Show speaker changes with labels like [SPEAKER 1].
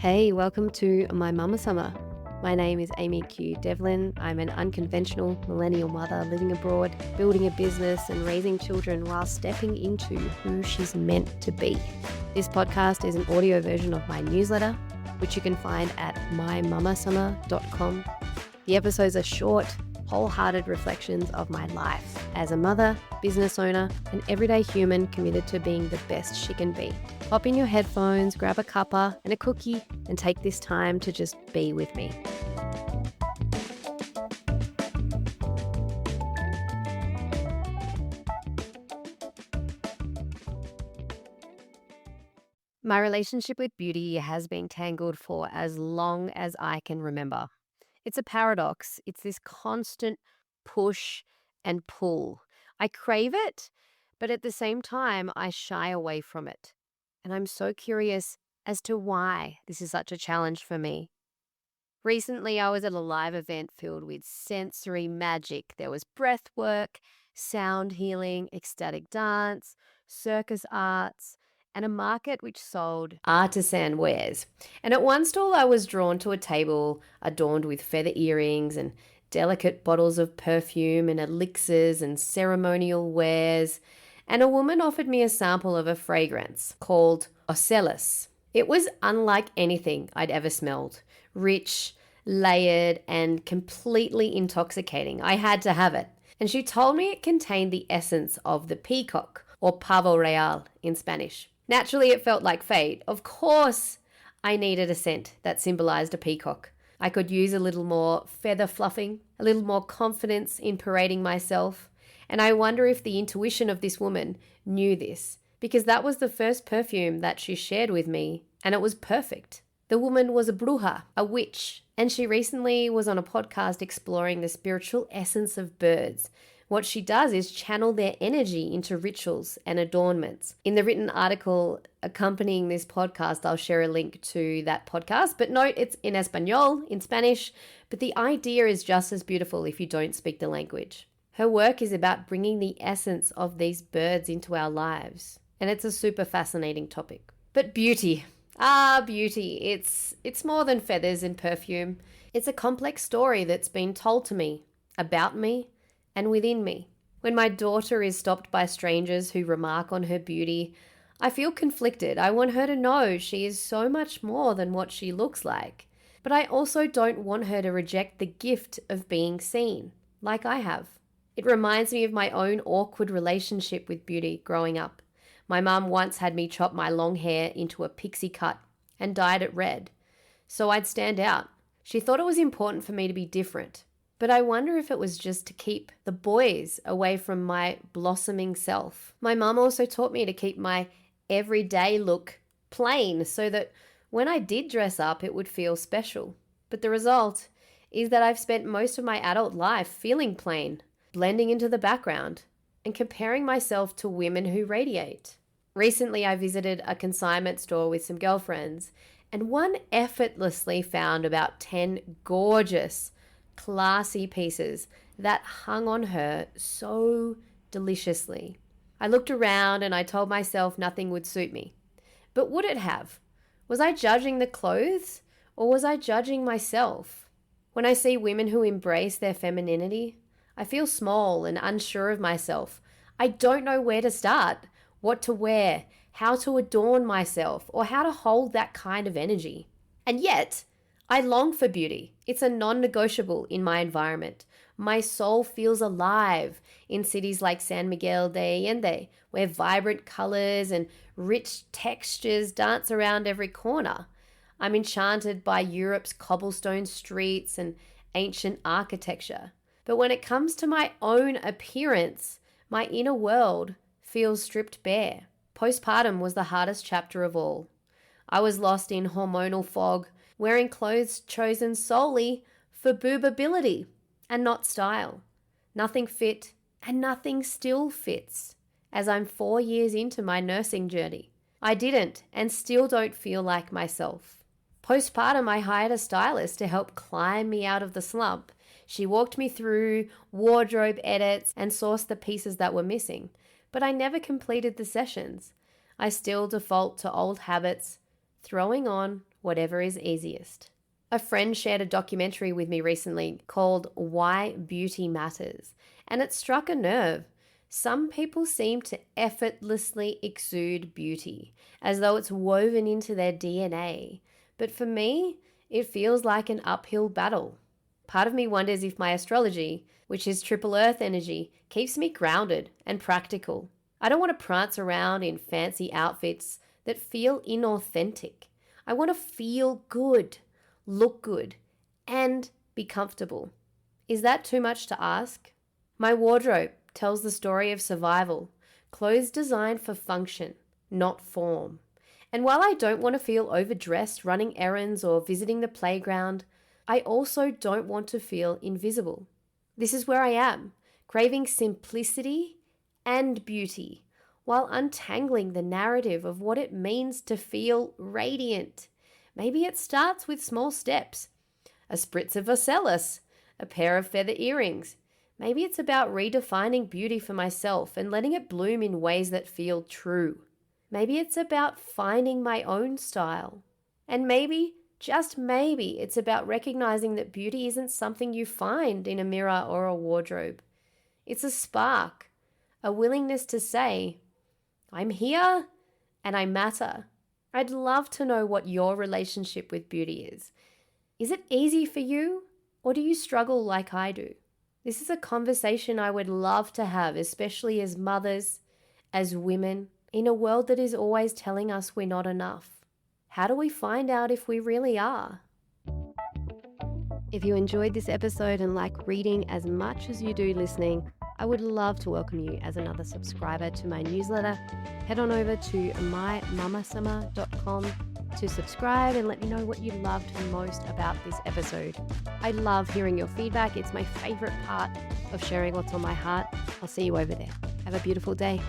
[SPEAKER 1] Hey, welcome to My Mama Summer. My name is Aimee Devlin. I'm an unconventional millennial mother living abroad, building a business and raising children while stepping into who she's meant to be. This podcast is an audio version of my newsletter, which you can find at mymamasummer.com. The episodes are short, wholehearted reflections of my life as a mother, business owner, and everyday human committed to being the best she can be. Pop in your headphones, grab a cuppa and a cookie, and take this time to just be with me. My relationship with beauty has been tangled for as long as I can remember. It's a paradox. It's this constant push and pull. I crave it, but at the same time, I shy away from it. And I'm so curious as to why this is such a challenge for me. Recently, I was at a live event filled with sensory magic. There was breath work, sound healing, ecstatic dance, circus arts, and a market which sold artisan wares. And at one stall, I was drawn to a table adorned with feather earrings and delicate bottles of perfume and elixirs and ceremonial wares. And a woman offered me a sample of a fragrance called Ocellus. It was unlike anything I'd ever smelled. Rich, layered, and completely intoxicating. I had to have it. And she told me it contained the essence of the peacock, or pavo real in Spanish. Naturally, it felt like fate. Of course, I needed a scent that symbolized a peacock. I could use a little more feather fluffing, a little more confidence in parading myself. And I wonder if the intuition of this woman knew this, because that was the first perfume that she shared with me, and it was perfect. The woman was a bruja, a witch, and she recently was on a podcast exploring the spiritual essence of birds. What she does is channel their energy into rituals and adornments. In the written article accompanying this podcast, I'll share a link to that podcast, but note it's in Espanol, in Spanish, but the idea is just as beautiful if you don't speak the language. Her work is about bringing the essence of these birds into our lives, and it's a super fascinating topic. But beauty. Beauty. It's more than feathers and perfume. It's a complex story that's been told to me, about me, and within me. When my daughter is stopped by strangers who remark on her beauty, I feel conflicted. I want her to know she is so much more than what she looks like. But I also don't want her to reject the gift of being seen, like I have. It reminds me of my own awkward relationship with beauty growing up. My mum once had me chop my long hair into a pixie cut and dyed it red, so I'd stand out. She thought it was important for me to be different, but I wonder if it was just to keep the boys away from my blossoming self. My mum also taught me to keep my everyday look plain so that when I did dress up, it would feel special. But the result is that I've spent most of my adult life feeling plain, blending into the background, and comparing myself to women who radiate. Recently, I visited a consignment store with some girlfriends, and one effortlessly found about 10 gorgeous, classy pieces that hung on her so deliciously. I looked around and I told myself nothing would suit me. But would it have? Was I judging the clothes, or was I judging myself? When I see women who embrace their femininity, I feel small and unsure of myself. I don't know where to start, what to wear, how to adorn myself, or how to hold that kind of energy. And yet, I long for beauty. It's a non-negotiable in my environment. My soul feels alive in cities like San Miguel de Allende, where vibrant colors and rich textures dance around every corner. I'm enchanted by Europe's cobblestone streets and ancient architecture. But when it comes to my own appearance, my inner world feels stripped bare. Postpartum was the hardest chapter of all. I was lost in hormonal fog, wearing clothes chosen solely for boobability and not style. Nothing fit and nothing still fits as I'm 4 years into my nursing journey. I didn't and still don't feel like myself. Postpartum, I hired a stylist to help climb me out of the slump. She walked me through wardrobe edits and sourced the pieces that were missing, but I never completed the sessions. I still default to old habits, throwing on whatever is easiest. A friend shared a documentary with me recently called Why Beauty Matters, and it struck a nerve. Some people seem to effortlessly exude beauty, as though it's woven into their DNA. But for me, it feels like an uphill battle. Part of me wonders if my astrology, which is triple earth energy, keeps me grounded and practical. I don't want to prance around in fancy outfits that feel inauthentic. I want to feel good, look good, and be comfortable. Is that too much to ask? My wardrobe tells the story of survival, clothes designed for function, not form. And while I don't want to feel overdressed running errands or visiting the playground, I also don't want to feel invisible. This is where I am, craving simplicity and beauty, while untangling the narrative of what it means to feel radiant. Maybe it starts with small steps, a spritz of Ocellus, a pair of feather earrings. Maybe it's about redefining beauty for myself and letting it bloom in ways that feel true. Maybe it's about finding my own style. And maybe, just maybe, it's about recognizing that beauty isn't something you find in a mirror or a wardrobe. It's a spark, a willingness to say, I'm here and I matter. I'd love to know what your relationship with beauty is. Is it easy for you, or do you struggle like I do? This is a conversation I would love to have, especially as mothers, as women, in a world that is always telling us we're not enough. How do we find out if we really are? If you enjoyed this episode and like reading as much as you do listening, I would love to welcome you as another subscriber to my newsletter. Head on over to mymamasummer.com to subscribe and let me know what you loved most about this episode. I love hearing your feedback. It's my favorite part of sharing what's on my heart. I'll see you over there. Have a beautiful day.